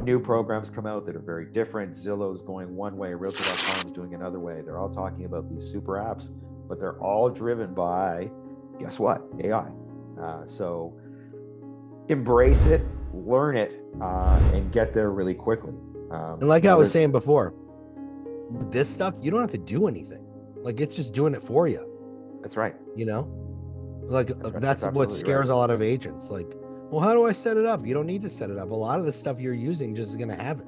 new programs come out that are very different. Zillow's going one way, Realtor.com is doing another way. They're all talking about these super apps, but they're all driven by, guess what? AI. So embrace it, learn it, and get there really quickly. And like I was saying before, this stuff, you don't have to do anything. Like it's just doing it for you. That's right. You know, like that's what scares a lot of agents. Like, well, how do I set it up? You don't need to set it up. A lot of the stuff you're using just is going to have it.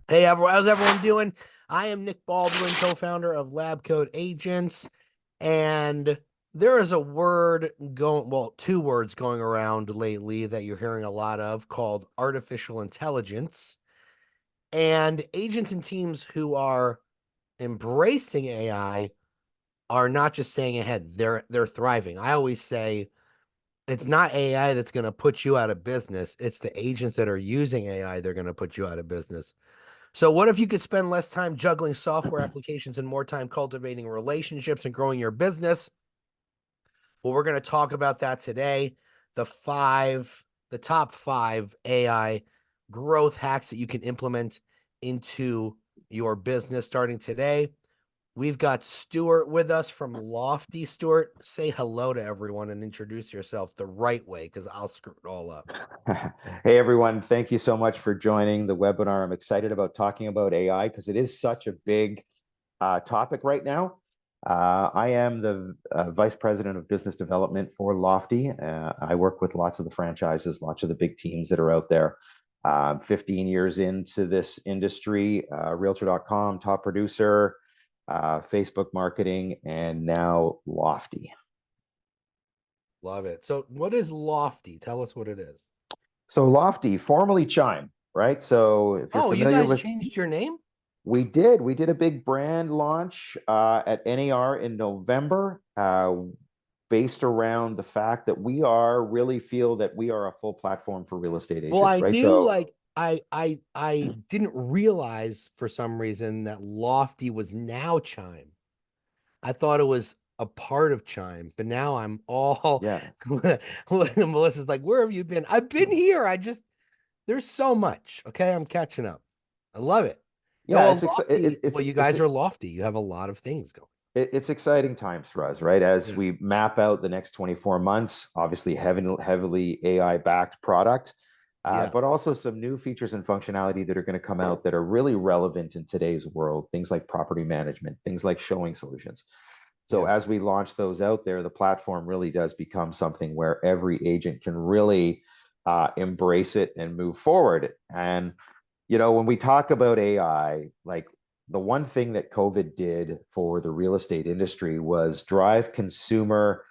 Hey, everyone, how's everyone doing? I am Nick Baldwin, co-founder of Lab Code Agents, and there is a word going, well, two words going around lately that you're hearing a lot of called artificial intelligence. And agents and teams who are embracing AI are not just staying ahead, they're thriving. I always say it's not AI that's going to put you out of business. It's the agents that are using AI, they're going to put you out of business. So what if you could spend less time juggling software applications and more time cultivating relationships and growing your business? Well, we're going to talk about that today. The top five AI growth hacks that you can implement into your business starting today. We've got Stuart with us from Lofty. Stuart, say hello to everyone and introduce yourself the right way, because I'll screw it all up. Hey, everyone. Thank you so much for joining the webinar. I'm excited about talking about AI because it is such a big topic right now. I am the Vice President of Business Development for Lofty. I work with lots of the franchises, lots of the big teams that are out there. 15 years into this industry, Realtor.com, top producer, Facebook marketing, and now Lofty. Love it. So what is Lofty? Tell us what it is. So Lofty, formerly Chime, right? So if you're familiar you guys changed your name? We did a big brand launch at NAR in November, based around the fact that we really feel that we are a full platform for real estate agents. Well, I right? knew, like I didn't realize for some reason that Lofty was now Chime. I thought it was a part of Chime, but now I'm all yeah. Melissa's like, where have you been? I've been here. There's so much. Okay, I'm catching up. I love it. Yeah, well, you guys are Lofty. You have a lot of things going. It's exciting times for us, right? As we map out the next 24 months, obviously heavily AI-backed product, but also some new features and functionality that are going to come out that are really relevant in today's world. Things like property management, things like showing solutions. So as we launch those out there, the platform really does become something where every agent can really embrace it and move forward. And when we talk about AI, like the one thing that COVID did for the real estate industry was drive consumer,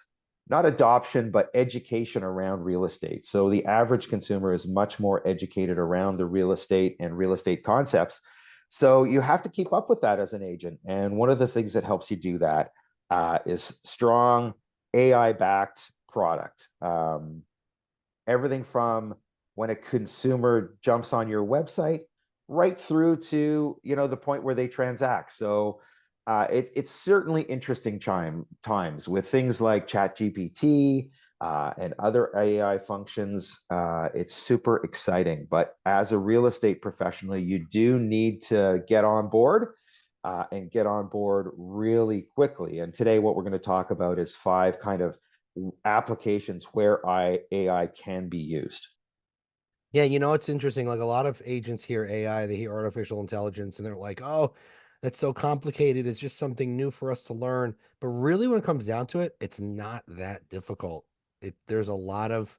not adoption, but education around real estate. So the average consumer is much more educated around the real estate and real estate concepts. So you have to keep up with that as an agent. And one of the things that helps you do that is strong AI-backed product. Everything from when a consumer jumps on your website right through to the point where they transact. So it's certainly interesting times with things like ChatGPT and other AI functions. It's super exciting, but as a real estate professional, you do need to get on board and get on board really quickly. And today what we're going to talk about is 5 kind of applications where AI can be used. Yeah, it's interesting. Like a lot of agents hear AI, they hear artificial intelligence, and they're like, oh, that's so complicated. It's just something new for us to learn. But really, when it comes down to it, it's not that difficult. There's a lot of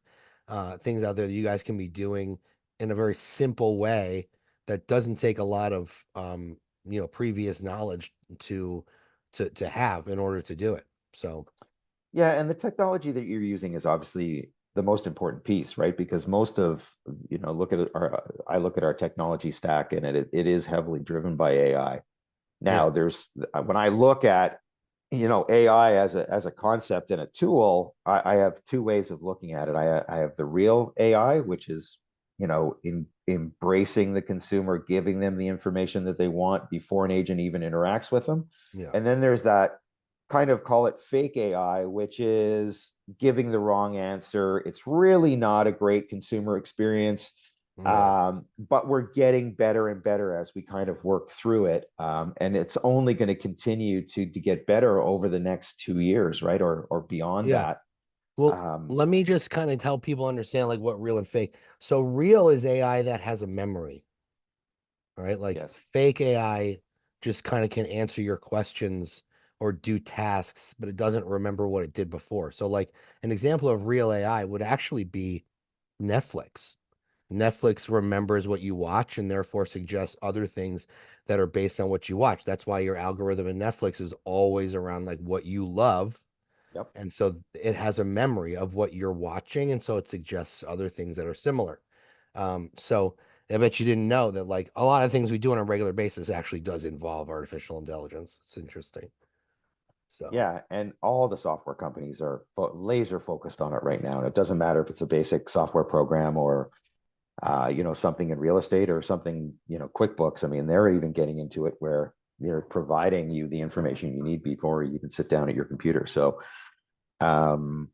things out there that you guys can be doing in a very simple way that doesn't take a lot of previous knowledge to have in order to do it. So yeah, and the technology that you're using is obviously the most important piece, right? Because most of, I look at our technology stack, and it is heavily driven by AI. Now, when I look at, AI as a concept and a tool, I have 2 ways of looking at it. I have the real AI, which is embracing the consumer, giving them the information that they want before an agent even interacts with them. Yeah. And then there's that kind of, call it fake AI, which is giving the wrong answer. It's really not a great consumer experience. No. But we're getting better and better as we kind of work through it. And it's only going to continue to get better over the next 2 years, right? Or beyond Yeah. that. Well, Um, let me just kind of help people understand like what real and fake. So real is AI that has a memory, right? Like yes. fake AI just kind of can answer your questions or do tasks, but it doesn't remember what it did before. So like an example of real AI would actually be Netflix. Netflix remembers what you watch and therefore suggests other things that are based on what you watch. That's why your algorithm in Netflix is always around like what you love. Yep. And so it has a memory of what you're watching. And so it suggests other things that are similar. So I bet you didn't know that like a lot of things we do on a regular basis actually does involve artificial intelligence. It's interesting. So Yeah, and all the software companies are laser focused on it right now. And it doesn't matter if it's a basic software program or something in real estate or something, QuickBooks. I mean, they're even getting into it where they're providing you the information you need before you can sit down at your computer. So um,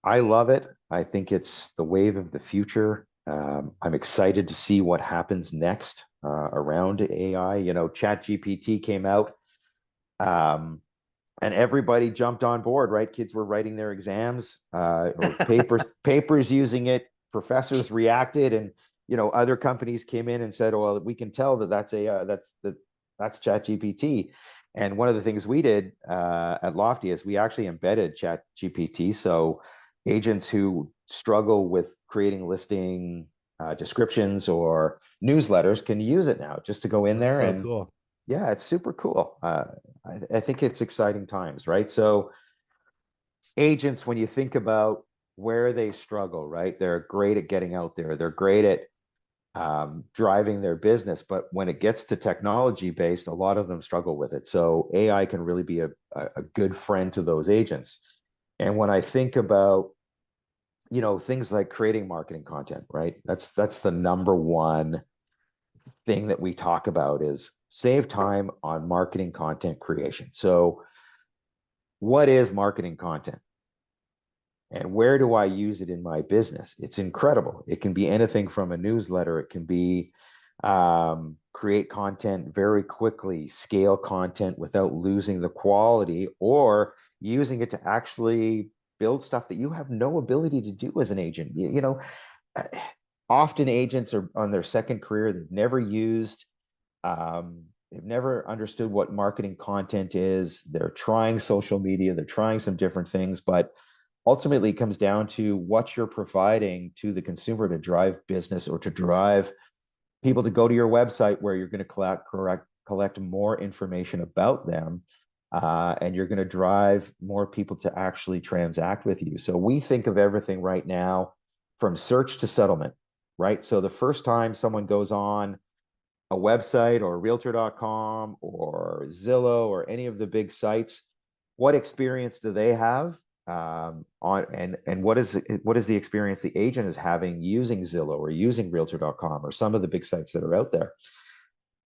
I love it. I think it's the wave of the future. I'm excited to see what happens next around AI. Chat GPT came out. Um, and everybody jumped on board, right? Kids were writing their exams or papers using it. Professors reacted, and other companies came in and said, "Well, we can tell that that's Chat GPT." And one of the things we did at Lofty is we actually embedded Chat GPT, so agents who struggle with creating listing descriptions or newsletters can use it now just to go in that's there so and cool. yeah, it's super cool. I think it's exciting times, right? So agents, when you think about where they struggle, right? They're great at getting out there. They're great at driving their business, but when it gets to technology based, a lot of them struggle with it. So AI can really be a good friend to those agents. And when I think about things like creating marketing content, right? That's the number one thing that we talk about is save time on marketing content creation. So what is marketing content and where do I use it in my business? It's incredible. It can be anything from a newsletter. It can be create content very quickly, scale content without losing the quality, or using it to actually build stuff that you have no ability to do as an agent. Uh, Often agents are on their second career. They've never used they've never understood what marketing content is. They're trying social media, they're trying some different things, but ultimately it comes down to what you're providing to the consumer to drive business or to drive people to go to your website where you're going to collect more information about them. And you're going to drive more people to actually transact with you. So we think of everything right now from search to settlement, right? So the first time someone goes on a website or realtor.com or Zillow or any of the big sites, what experience do they have on and what is the experience the agent is having using Zillow or using realtor.com or some of the big sites that are out there,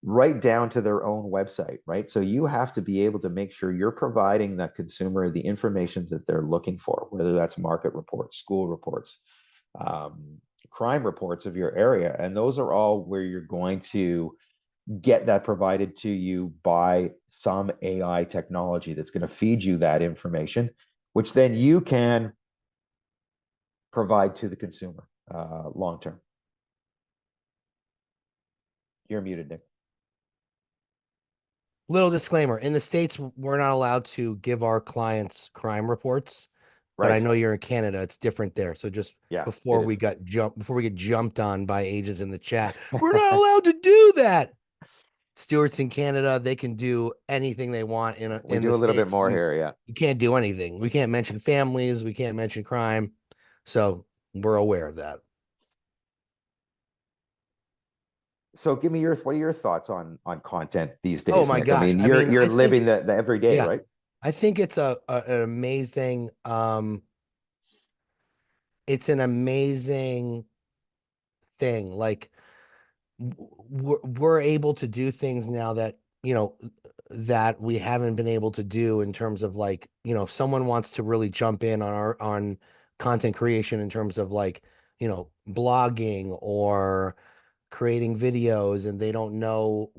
right down to their own website, right? So you have to be able to make sure you're providing that consumer the information that they're looking for, whether that's market reports, school reports, um, crime reports of your area. And those are all where you're going to get that provided to you by some AI technology that's going to feed you that information, which then you can provide to the consumer long term. You're muted, Nick. Little disclaimer, in the States, we're not allowed to give our clients crime reports, but I Right. know you're in Canada, it's different there. So just Yeah, it is. before we get jumped on by agents in the chat, we're not allowed to do that. Stewart's in Canada, they can do anything they want We in do the a little bit States. more We here. Yeah. can't do anything. We can't mention families, we can't mention crime. So we're aware of that. So give me what are your thoughts on content these Oh days, my Nick? I gosh. mean, I mean, you're I think, living the every day, yeah, right? I think it's an amazing it's an amazing thing. Like we're able to do things now that, that we haven't been able to do in terms of like, if someone wants to really jump in on our on content creation in terms of like, blogging or creating videos and they don't know,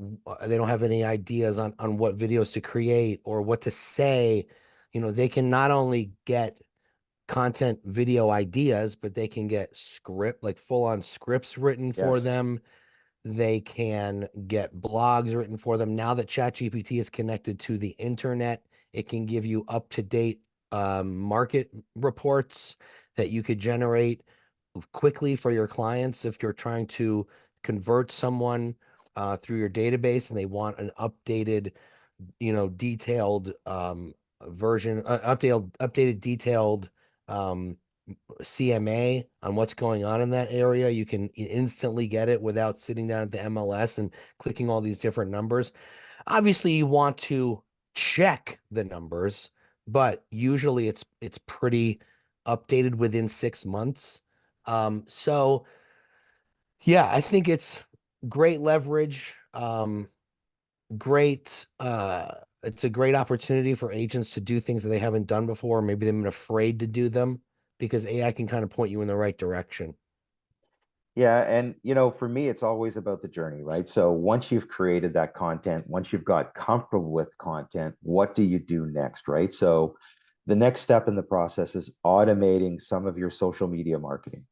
they don't have any ideas on what videos to create or what to say, they can not only get content video ideas, but they can get script, like full on scripts written for Yes. them. They can get blogs written for them. Now that ChatGPT is connected to the internet, it can give you up-to-date market reports that you could generate quickly for your clients if you're trying to convert someone through your database and they want an updated, detailed version, updated detailed um, CMA on what's going on in that area. You can instantly get it without sitting down at the MLS and clicking all these different numbers. Obviously, you want to check the numbers, but usually it's pretty updated within 6 months. So yeah, I think it's great leverage. Great it's a great opportunity for agents to do things that they haven't done before. Maybe they've been afraid to do them because AI can kind of point you in the right direction. Yeah, and for me, it's always about the journey, right? So once you've created that content, once you've got comfortable with content, what do you do next, right? So the next step in the process is automating some of your social media marketing.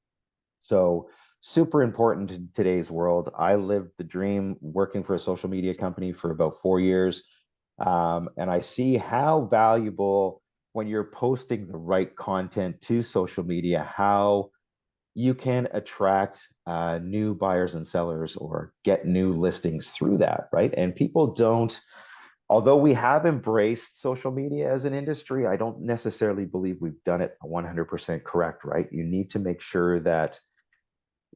So super important in today's world. I lived the dream working for a social media company for about 4 years. And I see how valuable when you're posting the right content to social media, how you can attract new buyers and sellers or get new listings through that, right? And people don't, although we have embraced social media as an industry, I don't necessarily believe we've done it 100% correct, right? You need to make sure that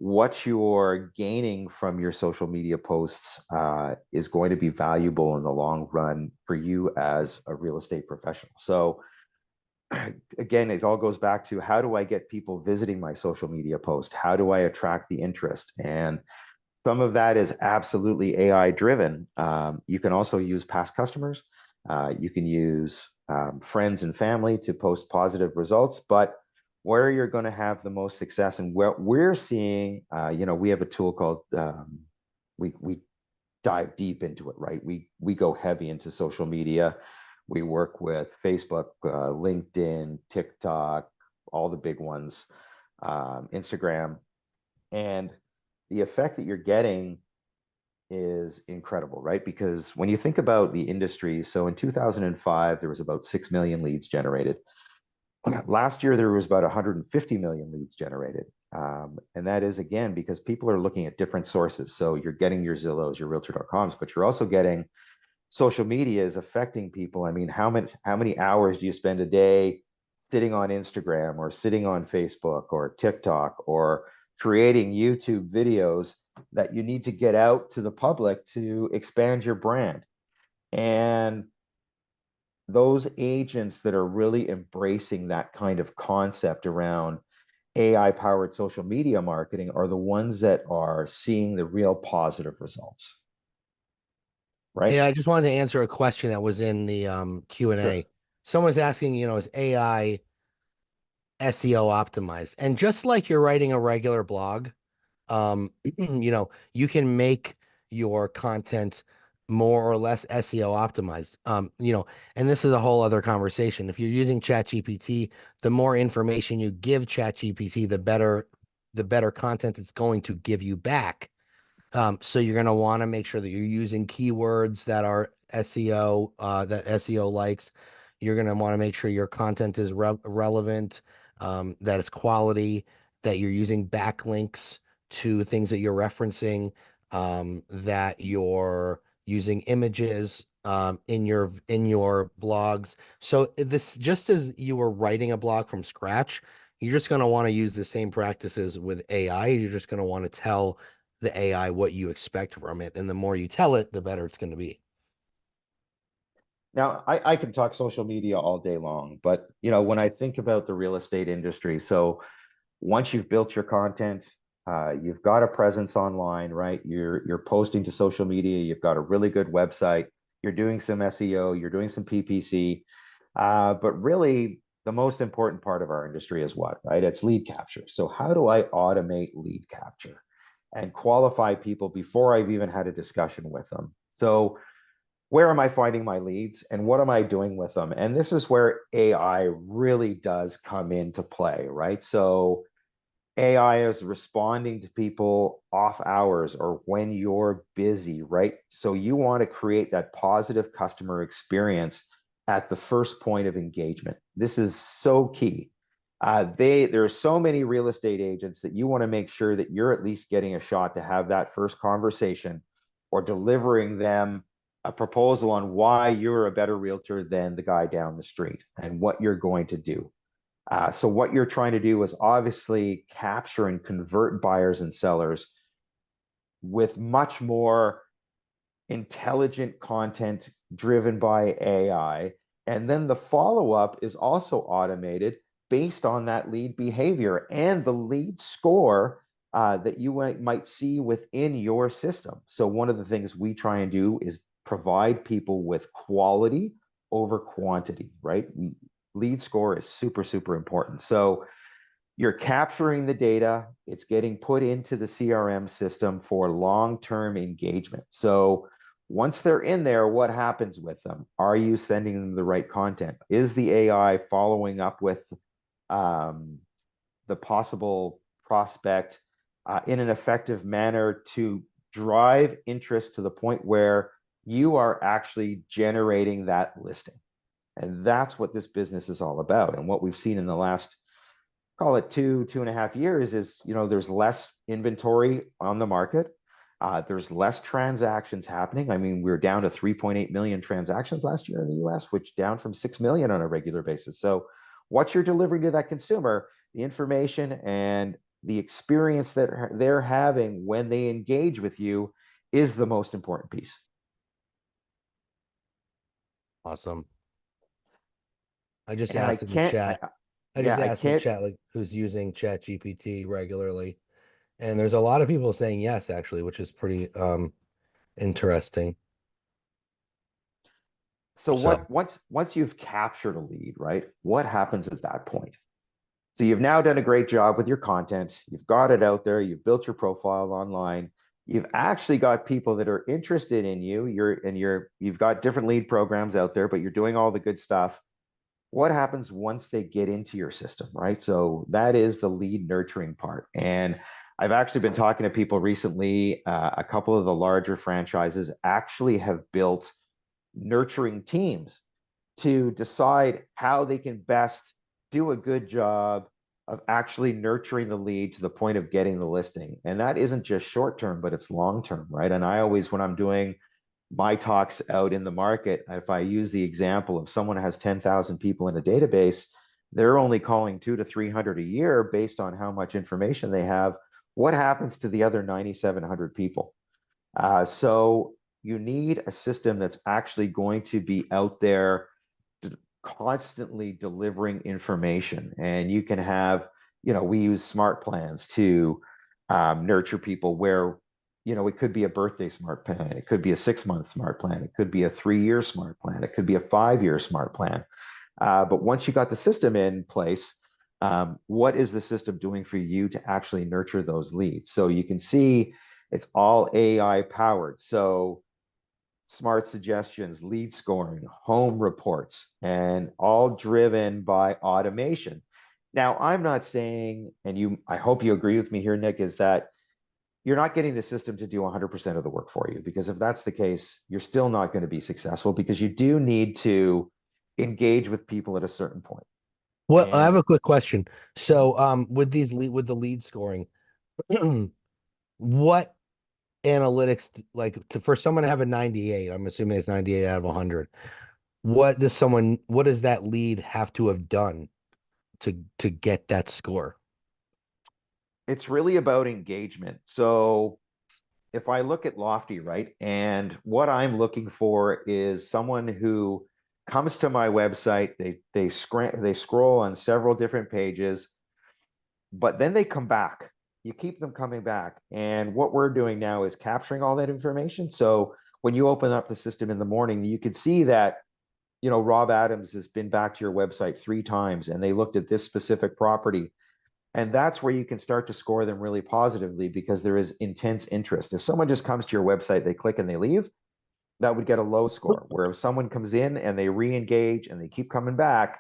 what you're gaining from your social media posts is going to be valuable in the long run for you as a real estate professional. So again, it all goes back to how do I get people visiting my social media post? How do I attract the interest? And some of that is absolutely AI driven. You can also use past customers. You can use friends and family to post positive results, but where you're going to have the most success and where we're seeing, we have a tool called we dive deep into it, right? We go heavy into social media. We work with Facebook, LinkedIn, TikTok, all the big ones, Instagram, and the effect that you're getting is incredible, right? Because when you think about the industry, so in 2005, there was about 6 million leads generated. Last year, there was about 150 million leads generated. And that is, again, because people are looking at different sources. So you're getting your Zillows, your Realtor.coms, but you're also getting social media is affecting people. I mean, how many hours do you spend a day sitting on Instagram or sitting on Facebook or TikTok or creating YouTube videos that you need to get out to the public to expand your brand? And those agents that are really embracing that kind of concept around AI powered social media marketing are the ones that are seeing the real positive results, right? Yeah, I just wanted to answer a question that was in the Sure. Q&A. Someone's asking, is AI SEO optimized? And just like you're writing a regular blog, you can make your content more or less SEO optimized. And this is a whole other conversation. If you're using ChatGPT, the more information you give ChatGPT, the better content it's going to give you back. So you're going to want to make sure that you're using keywords that are SEO, that SEO likes. You're going to want to make sure your content is relevant, that it's quality, that you're using backlinks to things that you're referencing, that you're using images in your blogs. So this, just as you were writing a blog from scratch, you're just going to want to use the same practices with AI. You're just going to want to tell the AI what you expect from it. And the more you tell it, the better it's going to be. Now, I can talk social media all day long, but when I think about the real estate industry, so once you've built your content, You've got a presence online, right? You're posting to social media. You've got a really good website. You're doing some SEO. You're doing some PPC. But really, the most important part of our industry is what, right? It's lead capture. So how do I automate lead capture and qualify people before I've even had a discussion with them? So where am I finding my leads and what am I doing with them? And this is where AI really does come into play, right? So AI is responding to people off hours or when you're busy, right? So you want to create that positive customer experience at the first point of engagement. This is so key. There are so many real estate agents that you want to make sure that you're at least getting a shot to have that first conversation or delivering them a proposal on why you're a better realtor than the guy down the street and what you're going to do. So what you're trying to do is obviously capture and convert buyers and sellers with much more intelligent content driven by AI. And then the follow-up is also automated based on that lead behavior and the lead score that you might see within your system. So one of the things we try and do is provide people with quality over quantity, right? Lead score is super, super important. So you're capturing the data, it's getting put into the CRM system for long-term engagement. So once they're in there, what happens with them? Are you sending them the right content? Is the AI following up with the possible prospect in an effective manner to drive interest to the point where you are actually generating that listing? And that's what this business is all about. And what we've seen in the last, call it 2.5 years, is there's less inventory on the market. There's less transactions happening. I mean, we're down to 3.8 million transactions last year in the US, which down from 6 million on a regular basis. So what you're delivering to that consumer, the information and the experience that they're having when they engage with you is the most important piece. Awesome. I just And I asked in the can't, chat. I yeah, just I asked in the can't. chat like who's using Chat GPT regularly. And there's a lot of people saying yes, actually, which is pretty interesting. So So once you've captured a lead, right? What happens at that point? So you've now done a great job with your content. You've got it out there. You've built your profile online. You've actually got people that are interested in you. You've got different lead programs out there, but you're doing all the good stuff. What happens once they get into your system, right? So that is the lead nurturing part. And I've actually been talking to people recently. A couple of the larger franchises actually have built nurturing teams to decide how they can best do a good job of actually nurturing the lead to the point of getting the listing. And that isn't just short term, but it's long term, right? And I always, when I'm doing my talks out in the market, if I use the example of someone has 10,000 people in a database, they're only calling 200 to 300 a year based on how much information they have. What happens to the other 9,700 people? So you need a system that's actually going to be out there constantly delivering information. And you can have, we use smart plans to nurture people where, it could be a birthday smart plan. It could be a 6-month smart plan. It could be a 3-year smart plan. It could be a 5-year smart plan. But once you got the system in place, what is the system doing for you to actually nurture those leads? So you can see it's all AI powered. So smart suggestions, lead scoring, home reports, and all driven by automation. Now, I'm not saying, and I hope you agree with me here, Nick, is that you're not getting the system to do 100% of the work for you, because if that's the case, you're still not going to be successful, because you do need to engage with people at a certain point. well, I have And a quick question. So with with the lead scoring, what analytics like for someone to have a 98, I'm assuming it's 98 out of 100. What does that lead have to have done to get that score? it's really about engagement. So if I look at Lofty, right, and what I'm looking for is someone who comes to my website, they scroll on several different pages, but then they come back. you keep them coming back. And what we're doing now is capturing all that information. So when you open up the system in the morning, you can see that, Rob Adams has been back to your website 3 times and they looked at this specific property. And that's where you can start to score them really positively because there is intense interest. If someone just comes to your website, they click and they leave, that would get a low score. Where if someone comes in and they re-engage and they keep coming back,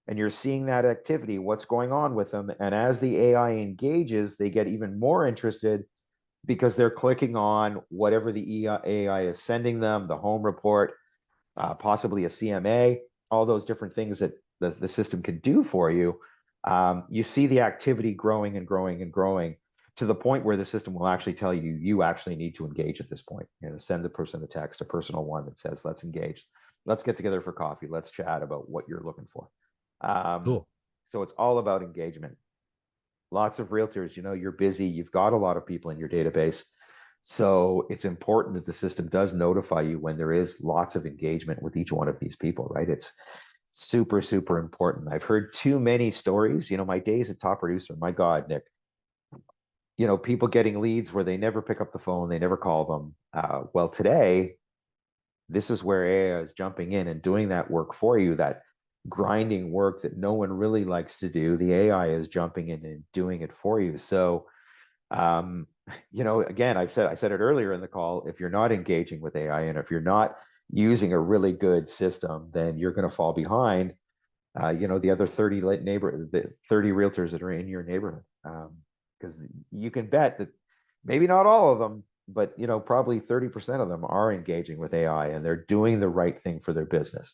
and you're seeing that activity, what's going on with them. And as the AI engages, they get even more interested because they're clicking on whatever the AI is sending them, the home report, possibly a CMA, all those different things that the system can do for you. You see the activity growing and growing and growing to the point where the system will actually tell you, you actually need to engage at this point. Send the person a text, a personal one that says, let's engage. Let's get together for coffee. Let's chat about what you're looking for. Cool. So it's all about engagement. Lots of realtors, you're busy, you've got a lot of people in your database. So it's important that the system does notify you when there is lots of engagement with each one of these people, right? It's super, super important. I've heard too many stories. My days at Top Producer, my God, Nick, people getting leads where they never pick up the phone, they never call them. Well, today, this is where AI is jumping in and doing that work for you, that grinding work that no one really likes to do. The AI is jumping in and doing it for you. So, again, I said it earlier in the call, if you're not engaging with AI and if you're not using a really good system, then you're going to fall behind, the other 30 the 30 realtors that are in your neighborhood. Because you can bet that maybe not all of them, but probably 30% of them are engaging with AI and they're doing the right thing for their business.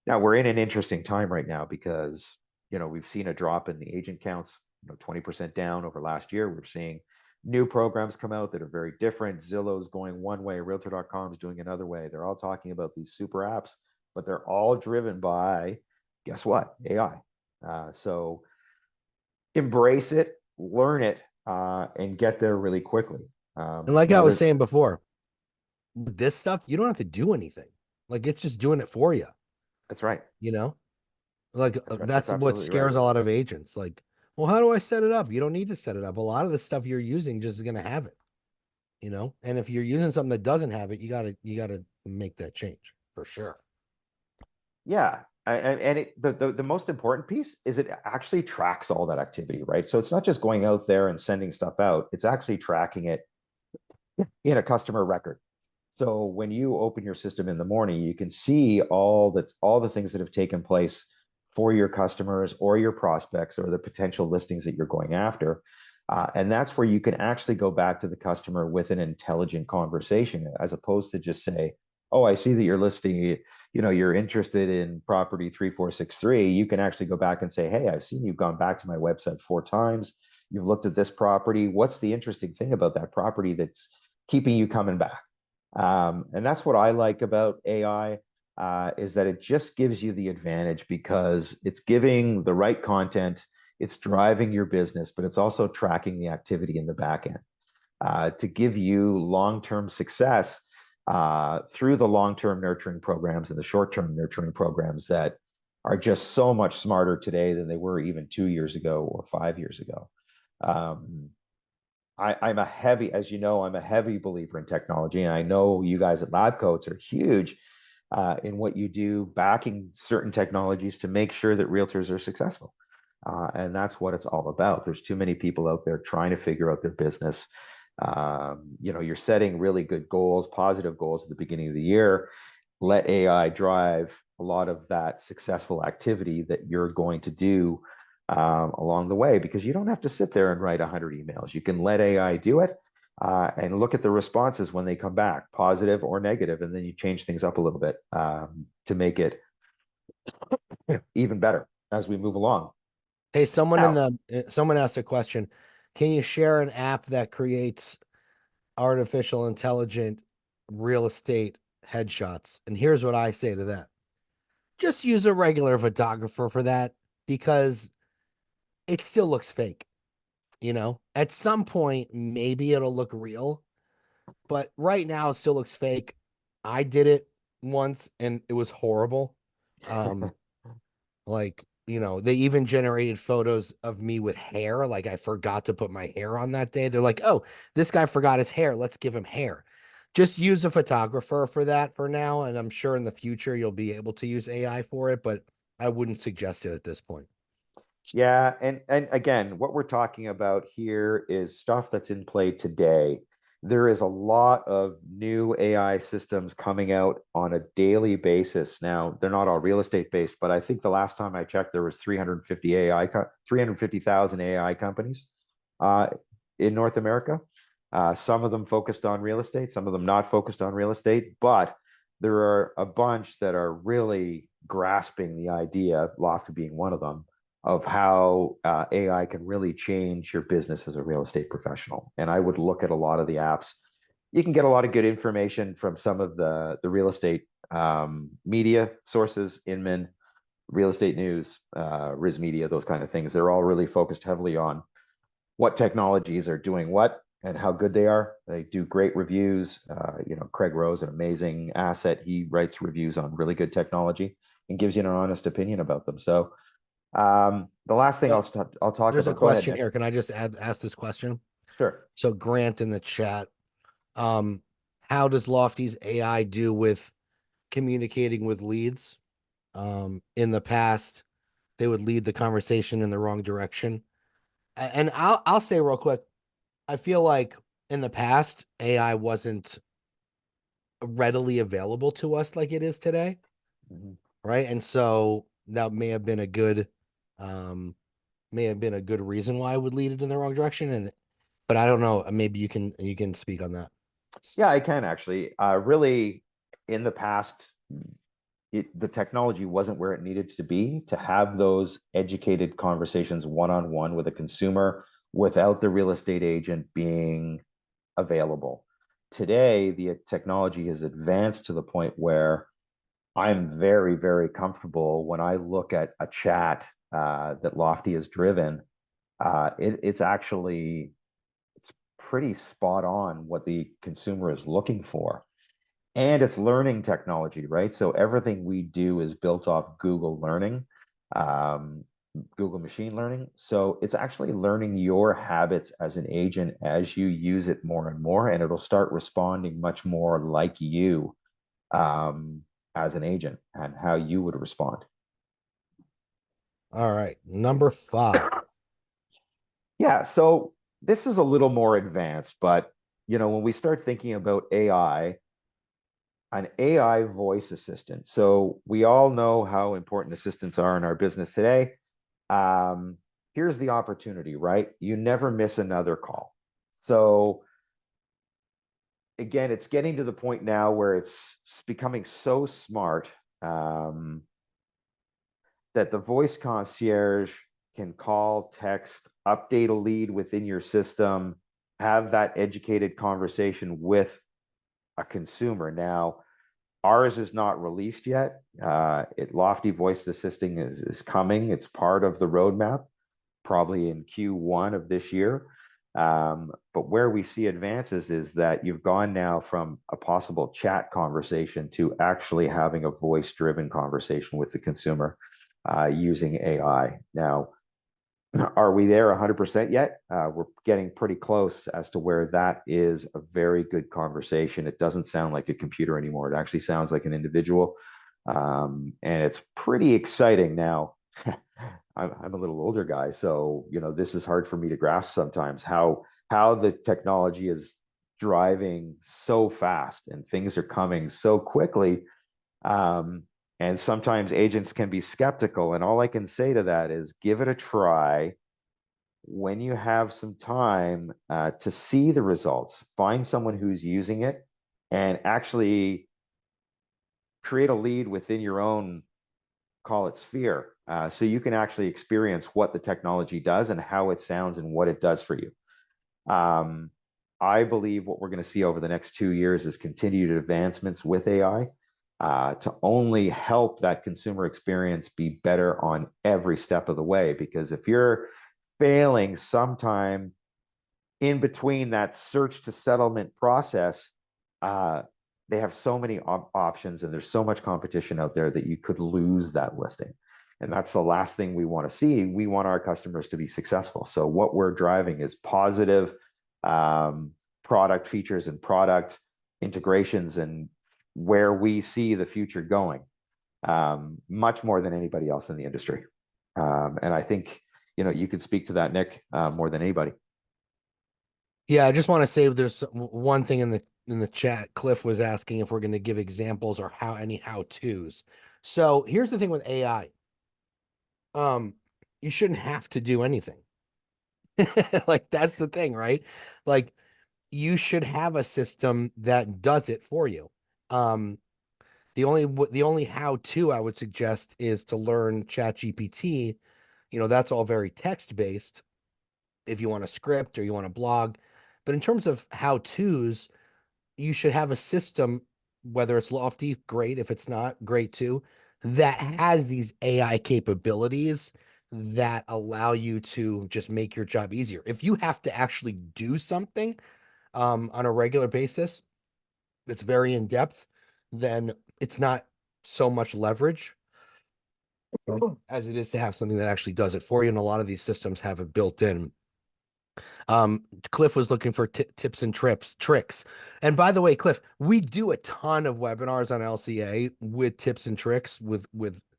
Now we're in an interesting time right now because we've seen a drop in the agent counts, 20% down over last year. We're seeing new programs come out that are very different. Zillow's going one way, realtor.com is doing another way. They're all talking about these super apps, but they're all driven by, guess what? AI. So embrace it, learn it, and get there really quickly. And like I was There's saying before, with this stuff, you don't have to do anything. Like it's just doing it for you, That's right. you know? Like That's right. That's that's what absolutely right. scares a lot of agents. Like, well, how do I set it up? You don't need to set it up. A lot of the stuff you're using just is gonna have it, you know? And if you're using something that doesn't have it, you gotta make that change for sure. Yeah. And the most important piece is it actually tracks all that activity, right? So it's not just going out there and sending stuff out, it's actually tracking it in a customer record. So when you open your system in the morning, you can see all the things that have taken place for your customers or your prospects or the potential listings that you're going after. And that's where you can actually go back to the customer with an intelligent conversation as opposed to just say, oh, I see that you're listing, you're interested in property 3463. You can actually go back and say, hey, I've seen you've gone back to my website 4 times. You've looked at this property. What's the interesting thing about that property that's keeping you coming back? And that's what I like about AI, is that it just gives you the advantage because it's giving the right content, it's driving your business, but it's also tracking the activity in the back end to give you long-term success through the long-term nurturing programs and the short-term nurturing programs that are just so much smarter today than they were even 2 years ago or 5 years ago. Um, I'm a heavy, as you know, I'm a heavy believer in technology, and I know you guys at Lab Coats are huge in what you do, backing certain technologies to make sure that realtors are successful. And that's what it's all about. There's too many people out there trying to figure out their business. You're setting really good goals, positive goals at the beginning of the year. Let AI drive a lot of that successful activity that you're going to do along the way, because you don't have to sit there and write 100 emails. You can let AI do it and look at the responses when they come back, positive or negative, and then you change things up a little bit to make it even better as we move along. Hey, Now, someone asked a question. Can you share an app that creates artificial intelligent real estate headshots? And here's what I say to that. Just use a regular photographer for that because it still looks fake, you know? At some point, maybe it'll look real, but right now it still looks fake. I did it once and it was horrible. Um, like, they even generated photos of me with hair. Like I forgot to put my hair on that day. They're like, oh, this guy forgot his hair. Let's give him hair. Just use a photographer for that for now. And I'm sure in the future you'll be able to use AI for it, but I wouldn't suggest it at this point. Yeah, and again, what we're talking about here is stuff that's in play today. There is a lot of new AI systems coming out on a daily basis. Now, they're not all real estate based, but I think the last time I checked, there was 350,000 AI companies uh, in North America. Some of them focused on real estate, some of them not focused on real estate, but there are a bunch that are really grasping the idea, Lofty being one of them, of how AI can really change your business as a real estate professional. And I would look at a lot of the apps. You can get a lot of good information from some of the real estate media sources, Inman, Real Estate News, Riz Media, those kind of things. They're all really focused heavily on what technologies are doing what and how good they are. They do great reviews. Craig Rose, an amazing asset. He writes reviews on really good technology and gives you an honest opinion about them. So the last thing So I'll talk there's a about. Go ahead, question Nick. here. Can I just ask this question? Sure. So Grant in the chat, um, how does Lofty's AI do with communicating with leads? In the past, they would lead the conversation in the wrong direction. And I'll say real quick, I feel like in the past, AI wasn't readily available to us like it is today, Mhm. right? And so that um may have been a good reason why I would lead it in the wrong direction. But I don't know. Maybe you can speak on that. Yeah, I can actually. Really, in the past, the technology wasn't where it needed to be to have those educated conversations one-on-one with a consumer without the real estate agent being available. Today, the technology has advanced to the point where I'm very, very comfortable when I look at a chat that Lofty has driven. It's actually it's pretty spot on what the consumer is looking for. And it's learning technology, right? So everything we do is built off Google learning, um, Google machine learning. So it's actually learning your habits as an agent as you use it more and more, and it'll start responding much more like you as an agent and how you would respond. All right, number 5. Yeah, so this is a little more advanced, but when we start thinking about AI, an AI voice assistant. So we all know how important assistants are in our business today. Um, Here's the opportunity, right? You never miss another call. So again, it's getting to the point now where it's becoming so smart um, that the voice concierge can call, text, update a lead within your system, have that educated conversation with a consumer. Now, ours is not released yet. Lofty Voice Assisting is coming. It's part of the roadmap, probably in Q1 of this year. But where we see advances is that you've gone now from a possible chat conversation to actually having a voice-driven conversation with the consumer using AI. Now, are we there 100% yet? We're getting pretty close as to where that is a very good conversation. It doesn't sound like a computer anymore. It actually sounds like an individual. And it's pretty exciting now. I'm a little older guy, so this is hard for me to grasp sometimes how the technology is driving so fast and things are coming so quickly. Um, and sometimes agents can be skeptical. And all I can say to that is give it a try when you have some time to see the results. Find someone who's using it and actually create a lead within your own, call it sphere, so you can actually experience what the technology does and how it sounds and what it does for you. Um, I believe what we're going to see over the next 2 years is continued advancements with AI to only help that consumer experience be better on every step of the way. Because if you're failing sometime in between that search to settlement process, uh, they have so many options and there's so much competition out there that you could lose that listing. And that's the last thing we want to see. We want our customers to be successful. So what we're driving is positive um, product features and product integrations and where we see the future going, much more than anybody else in the industry. And I think, you could speak to that, Nick, more than anybody. Yeah, I just want to say there's one thing in the chat. Cliff was asking if we're going to give examples or any how-tos. So here's the thing with AI. Um, you shouldn't have to do anything. Like that's the thing, right? Like you should have a system that does it for you. Um, the only how-to I would suggest is to learn ChatGPT. That's all very text-based if you want a script or you want to blog. But in terms of how-tos, you should have a system, whether it's Lofty, great. If it's not, great too, that has these AI capabilities that allow you to just make your job easier. If you have to actually do something on a regular basis that's very in depth, then it's not so much leverage as it is to have something that actually does it for you. And a lot of these systems have it built in. Cliff was looking for tips and tricks. And by the way, Cliff, we do a ton of webinars on LCA with tips and tricks with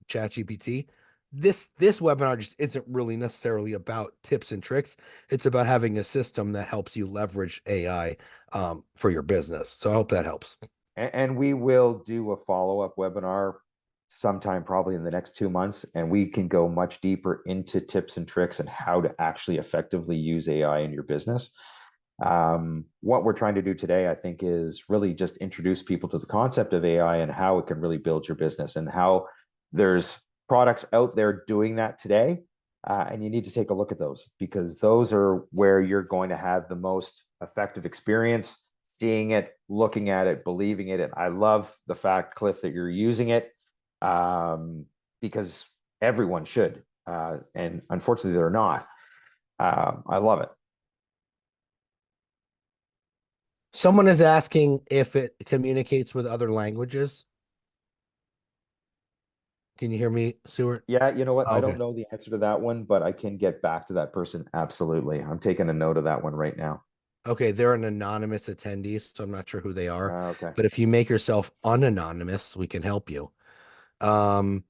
ChatGPT. This webinar just isn't really necessarily about tips and tricks. It's about having a system that helps you leverage AI for your business. So I hope that helps. And we will do a follow-up webinar sometime probably in the next 2 months, and we can go much deeper into tips and tricks and how to actually effectively use AI in your business. What we're trying to do today, I think, is really just introduce people to the concept of AI and how it can really build your business and how there's products out there doing that today. And you need to take a look at those because those are where you're going to have the most effective experience seeing it, looking at it, believing it. And I love the fact, Cliff, that you're using it because everyone should. And unfortunately, they're not. I love it. Someone is asking if it communicates with other languages. Can you hear me, Stuart? Yeah, you know what? I don't Okay. know the answer to that one, but I can get back to that person. Absolutely. I'm taking a note of that one right now. Okay, they're an anonymous attendee, so I'm not sure who they are. Okay. But if you make yourself unanonymous, we can help you. Um,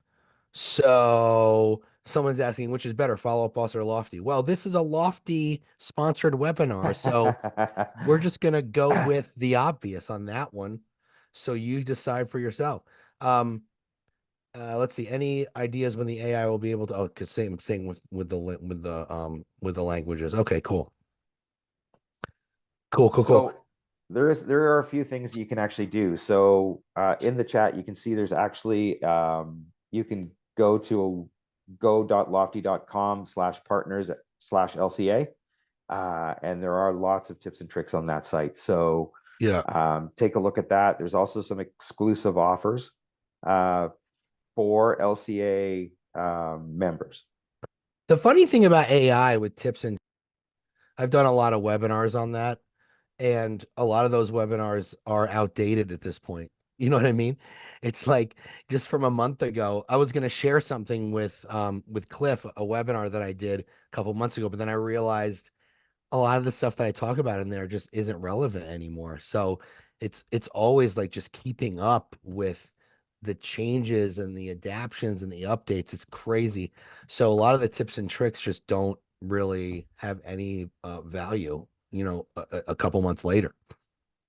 so someone's asking which is better, Follow Up Boss or Lofty? Well, this is a Lofty sponsored webinar, so we're just gonna go with the obvious on that one. So you decide for yourself. Um, let's see. Any ideas when the AI will be able to? Oh, cause same with the languages. Okay, cool, cool. So there are a few things you can actually do. So in the chat, you can see there's actually you can go to go.lofty.com/partners/LCA. And there are lots of tips and tricks on that site. So Yeah. take a look at that. There's also some exclusive offers uh, for LCA members. The funny thing about AI with tips and I've done a lot of webinars on that, and a lot of those webinars are outdated at this point. You know what I mean? It's like just from a month ago, I was going to share something with Cliff, a webinar that I did a couple months ago, but then I realized a lot of the stuff that I talk about in there just isn't relevant anymore. So it's always like just keeping up with the changes and the adaptions and the updates. It's crazy. So a lot of the tips and tricks just don't really have any value, a couple months later.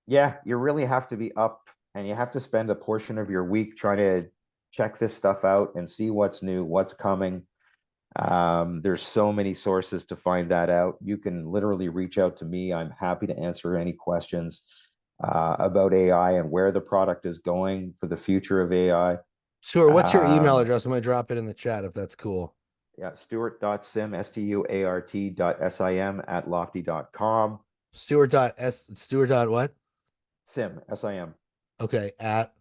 Yeah, you really have to be up and you have to spend a portion of your week trying to check this stuff out and see what's new, what's coming. There's so many sources to find that out. You can literally reach out to me. I'm happy to answer any questions about AI and where the product is going for the future of AI. Stuart, what's your email Um, address? I'm gonna drop it in the chat if that's cool. yeah, Stuart.sim, Stuart.sim@lofty.com. Stuart dot what? Sim, SIM, Okay, at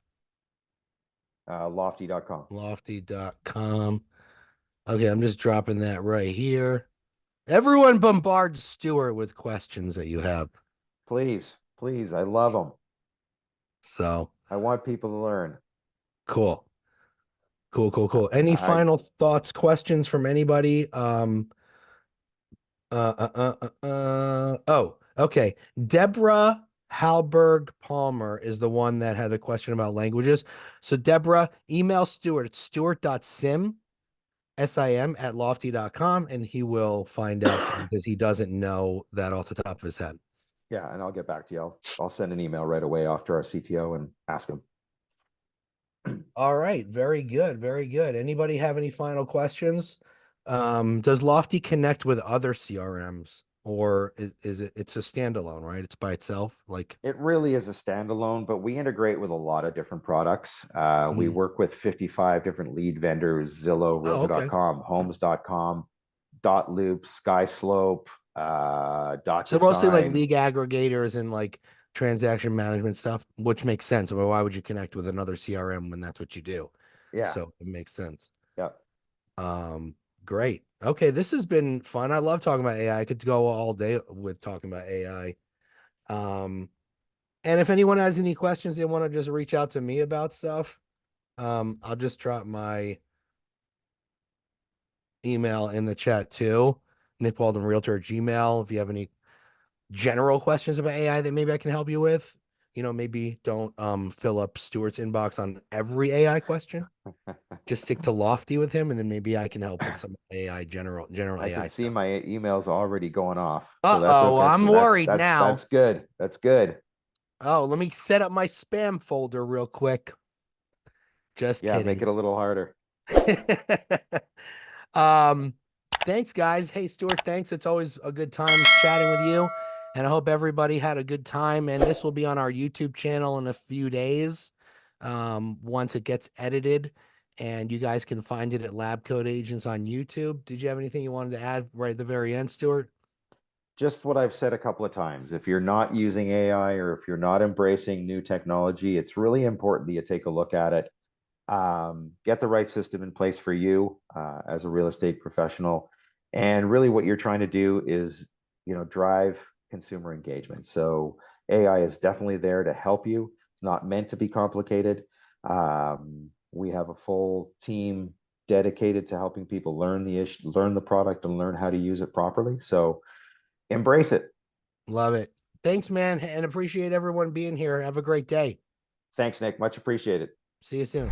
lofty.com. lofty.com. Okay, I'm just dropping that right here. Everyone bombards Stuart with questions that you have. Please, please, I love them. So I want people to learn. cool. Cool. Any I final thoughts, questions from anybody? Oh, okay. Deborah Halberg Palmer is the one that had the question about languages. So Deborah, email Stuart. It's stuart.sim, SIM at lofty.com, and he will find out for you because he doesn't know that off the top of his head. Yeah, and I'll get back to you. I'll send an email right away after our CTO and ask him. All right, very good, very good. Anybody have any final questions? Does Lofty connect with other CRMs, or is it it's a standalone, right? It's by itself, like It really is a standalone, but we integrate with a lot of different products. We mm. work with 55 different lead vendors: Zillow, Oh, okay. Realtor.com, Homes.com, Dot Loop, Skyslope, So mostly like DocuSign. league aggregators and like transaction management stuff, which makes sense. I mean, why would you connect with another CRM when that's what you do? Yeah, So it makes sense. yeah. Um, Great. Okay, this has been fun. I love talking about AI. I could go all day with talking about AI. And if anyone has any questions they want to just reach out to me about stuff, I'll just drop my email in the chat too. Nick Walden Realtor at Gmail. If you have any general questions about AI that maybe I can help you with, maybe don't fill up Stuart's inbox on every AI question. Just stick to Lofty with him, and then maybe I can help with some AI general I can AI see stuff. my emails already going off, so that's Uh-oh, okay. I'm So worried that's now. good. That's good. Oh, let me set up my spam folder real quick. Just Yeah, make kidding. it a little harder. Um, Thanks, guys. Hey, Stuart, thanks. It's always a good time chatting with you. And I hope everybody had a good time. And this will be on our YouTube channel in a few days, once it gets edited. And you guys can find it at Lab Code Agents on YouTube. Did you have anything you wanted to add right at the very end, Stuart? Just what I've said a couple of times. If you're not using AI or if you're not embracing new technology, it's really important that you take a look at it. Get the right system in place for you as a real estate professional. And really, what you're trying to do is, drive consumer engagement. So AI is definitely there to help you. It's not meant to be complicated. We have a full team dedicated to helping people learn the issue, learn the product, and learn how to use it properly. So embrace it. Love it. Thanks, man. And appreciate everyone being here. Have a great day. Thanks, Nick. Much appreciated. See you soon.